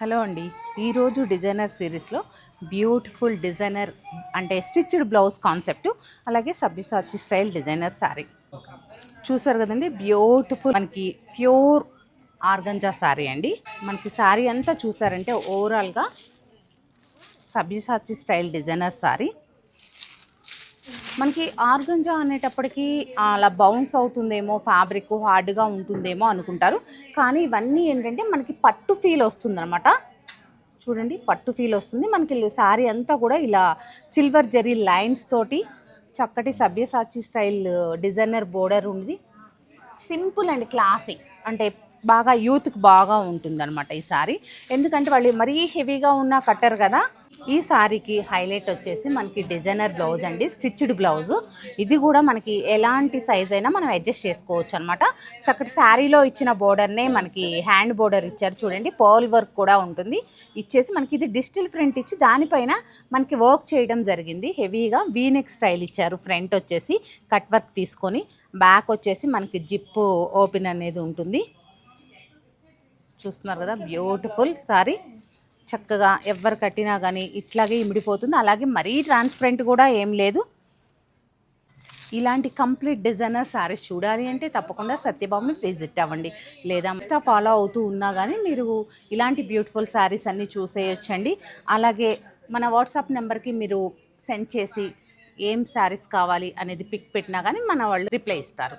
Hello అండి. ఈరోజు designer సిరీస్లో బ్యూటిఫుల్ డిజైనర్ అంటే స్టిచ్డ్ బ్లౌజ్ కాన్సెప్ట్, అలాగే సబ్యసాచి స్టైల్ డిజైనర్ శారీ చూసారు కదండి. బ్యూటిఫుల్ మనకి ప్యూర్ ఆర్గంజా శారీ అండి. మనకి శారీ అంతా చూసారంటే ఓవరాల్గా సబ్యసాచి స్టైల్ డిజైనర్ శారీ. మనకి ఆర్గంజా అనేటప్పటికీ అలా బౌన్స్ అవుతుందేమో, ఫ్యాబ్రిక్ హార్డ్గా ఉంటుందేమో అనుకుంటారు. కానీ ఇవన్నీ ఏంటంటే మనకి పట్టు ఫీల్ వస్తుందన్నమాట. చూడండి, పట్టు ఫీల్ వస్తుంది మనకి. శారీ అంతా కూడా ఇలా సిల్వర్ జరీ లైన్స్ తోటి చక్కటి సబ్యసాచి స్టైల్ డిజైనర్ బోర్డర్ ఉంది. సింపుల్ అండ్ క్లాసిక్ అంటే బాగా యూత్కి బాగా ఉంటుందన్నమాట ఈ శారీ. ఎందుకంటే వాళ్ళు మరీ హెవీగా ఉన్న కట్టరు కదా. ఈ శారీకి హైలైట్ వచ్చేసి మనకి డిజైనర్ బ్లౌజ్ అండి, స్టిచ్డ్ బ్లౌజ్. ఇది కూడా మనకి ఎలాంటి సైజ్ అయినా మనం అడ్జస్ట్ చేసుకోవచ్చు అనమాట. చక్కటి శారీలో ఇచ్చిన బోర్డర్నే మనకి హ్యాండ్ బోర్డర్ ఇచ్చారు చూడండి. పర్ల్ వర్క్ కూడా ఉంటుంది ఇచ్చేసి మనకి. ఇది డిజిటల్ ప్రింట్ ఇచ్చి దానిపైన మనకి వర్క్ చేయడం జరిగింది. హెవీగా వీనెక్ స్టైల్ ఇచ్చారు. ఫ్రంట్ వచ్చేసి కట్ వర్క్ తీసుకొని, బ్యాక్ వచ్చేసి మనకి జిప్ ఓపెన్ అనేది ఉంటుంది. చూస్తున్నారు కదా, బ్యూటిఫుల్ సారీ. చక్కగా ఎవరు కట్టినా కానీ ఇట్లాగే ఇమిడిపోతుంది. అలాగే మరీ ట్రాన్స్పరెంట్ కూడా ఏం లేదు. ఇలాంటి కంప్లీట్ డిజైనర్ శారీస్ చూడాలి అంటే తప్పకుండా సత్యభామని విజిట్ అవ్వండి. లేదా ఇన్స్టా ఫాలో అవుతూ ఉన్నా కానీ మీరు ఇలాంటి బ్యూటిఫుల్ శారీస్ అన్నీ చూసేయొచ్చండి. అలాగే మన వాట్సాప్ నెంబర్కి మీరు సెండ్ చేసి ఏం శారీస్ కావాలి అనేది పిక్ పెట్టినా కానీ మన వాళ్ళు రిప్లై ఇస్తారు.